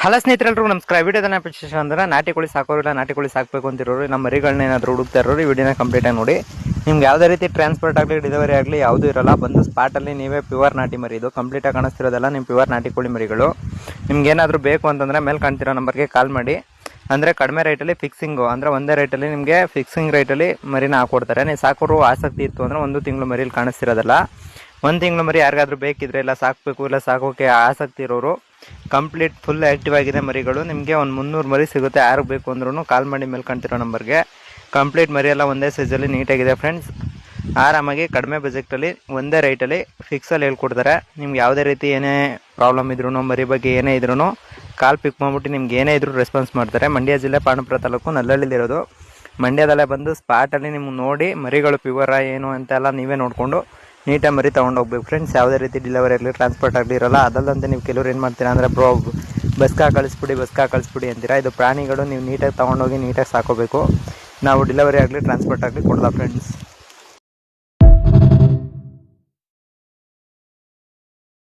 Hello ಸ್ನೇಹಿತರೆಲ್ಲರೂ ನಮಸ್ಕಾರ. ವಿಡಿಯೋದನ್ನ ವಿಶೇಷ ಅಂದ್ರೆ ನಾಟಿ ಕೋಳಿ ಸಾಕೋರಿಲ್ಲ, ನಾಟಿ ಕೋಳಿ ಸಾಕಬೇಕು ಅಂತಿರೋರು, ನಮ್ಮ ಮರಿಗಳನ್ನ ಏನಾದರೂ ಹುಡುಕ್ತಾ ಇರೋರು ಈ ವಿಡಿಯೋನ ಕಂಪ್ಲೀಟಾಗಿ ನೋಡಿ. ನಿಮ್ಗೆ ಯಾವುದೇ ರೀತಿ ಟ್ರಾನ್ಸ್ಪೋರ್ಟ್ ಆಗಲಿ ಡೆಲಿವರಿ ಆಗಲಿ ಯಾವುದೂ ಇರೋಲ್ಲ. ಬಂದು ಸ್ಪಾಟಲ್ಲಿ ನೀವೇ ಪ್ಯೂರ್ ನಾಟಿ ಮರಿ, ಇದು ಕಂಪ್ಲೀಟಾಗಿ ಕಾಣಿಸ್ತಿರೋದಲ್ಲ ನಿಮ್ಮ ಪ್ಯೂರ್ ನಾಟಿ ಕೋಳಿ ಮರಿಗಳು. ನಿಮ್ಗೆ ಏನಾದರೂ ಬೇಕು ಅಂತಂದರೆ ಮೇಲೆ ಕಾಣ್ತಿರೋ ನಂಬರ್ಗೆ ಕಾಲ್ ಮಾಡಿ. ಅಂದರೆ ಕಡಿಮೆ ರೇಟಲ್ಲಿ ಫಿಕ್ಸಿಂಗು, ಅಂದರೆ ಒಂದೇ ರೇಟಲ್ಲಿ ನಿಮಗೆ ಫಿಕ್ಸಿಂಗ್ ರೇಟಲ್ಲಿ ಮರಿನ ಹಾಕೊಡ್ತಾರೆ. ನೀವು ಸಾಕೋರು ಆಸಕ್ತಿ ಇತ್ತು ಅಂದರೆ 1 ತಿಂಗಳು ಮರಿಲಿ ಕಾಣಿಸ್ತಿರೋದಲ್ಲ. 1 ತಿಂಗಳು ಮರಿ ಯಾರಿಗಾದ್ರೂ ಬೇಕಿದ್ರೆ, ಇಲ್ಲ ಸಾಕಬೇಕು ಇಲ್ಲ ಸಾಕೋಕ್ಕೆ ಆಸಕ್ತಿ ಇರೋರು, ಕಂಪ್ಲೀಟ್ ಫುಲ್ ಆ್ಯಕ್ಟಿವ್ ಆಗಿದೆ ಮರಿಗಳು. ನಿಮಗೆ ಒಂದು 300 ಮರಿ ಸಿಗುತ್ತೆ. ಯಾರಿಗೆ ಬೇಕು ಅಂದ್ರೂ ಕಾಲ್ ಮಾಡಿ ಮೇಲೆ ಕಾಣ್ತಿರೋ ನಂಬರ್ಗೆ. ಕಂಪ್ಲೀಟ್ ಮರಿ ಎಲ್ಲ ಒಂದೇ ಸೈಜಲ್ಲಿ ನೀಟಾಗಿದೆ ಫ್ರೆಂಡ್ಸ್. ಆರಾಮಾಗಿ ಕಡಿಮೆ ಬಜೆಟಲ್ಲಿ ಒಂದೇ ರೇಟಲ್ಲಿ ಫಿಕ್ಸಲ್ಲಿ ಹೇಳ್ಕೊಡ್ತಾರೆ. ನಿಮ್ಗೆ ಯಾವುದೇ ರೀತಿ ಏನೇ ಪ್ರಾಬ್ಲಮ್ ಇದ್ರೂ, ಮರಿ ಬಗ್ಗೆ ಏನೇ ಇದ್ರೂ ಕಾಲ್ ಪಿಕ್ ಮಾಡಿಬಿಟ್ಟು ನಿಮ್ಗೆ ಏನೇ ಇದ್ರೂ ರೆಸ್ಪಾನ್ಸ್ ಮಾಡ್ತಾರೆ. ಮಂಡ್ಯ ಜಿಲ್ಲೆ ಪಾಂಡುಪುರ ತಾಲೂಕು ನಲ್ಲಹಳ್ಳಿಲಿರೋದು. ಮಂಡ್ಯದಲ್ಲೇ ಬಂದು ಸ್ಪಾಟಲ್ಲಿ ನಿಮ್ಗೆ ನೋಡಿ ಮರಿಗಳು ಪ್ಯೂರ ಏನು ಅಂತೆಲ್ಲ ನೀವೇ ನೋಡಿಕೊಂಡು ನೀಟಾಗಿ ಮರಿ ತೊಗೊಂಡೋಗ್ಬೇಕು ಫ್ರೆಂಡ್ಸ್. ಯಾವುದೇ ರೀತಿ ಡೆಲಿವರಿ ಆಗಲಿ ಟ್ರಾನ್ಸ್ಪೋರ್ಟ್ ಆಗಲಿ ಇರೋಲ್ಲ. ಅದಲ್ಲಂತೆ ನೀವು ಕೆಲವ್ರು ಏನು ಮಾಡ್ತೀರಾ ಅಂದರೆ ಬಸ್ಕಾ ಕಳಿಸ್ಬಿಡಿ ಅಂತೀರಾ. ಇದು ಪ್ರಾಣಿಗಳು ನೀವು ನೀಟಾಗಿ ತೊಗೊಂಡೋಗಿ ನೀಟಾಗಿ ಸಾಕೋಬೇಕು. ನಾವು ಡೆಲಿವರಿ ಆಗಲಿ ಟ್ರಾನ್ಸ್ಪೋರ್ಟ್ ಆಗಲಿ ಕೊಡಲ್ಲ ಫ್ರೆಂಡ್ಸ್.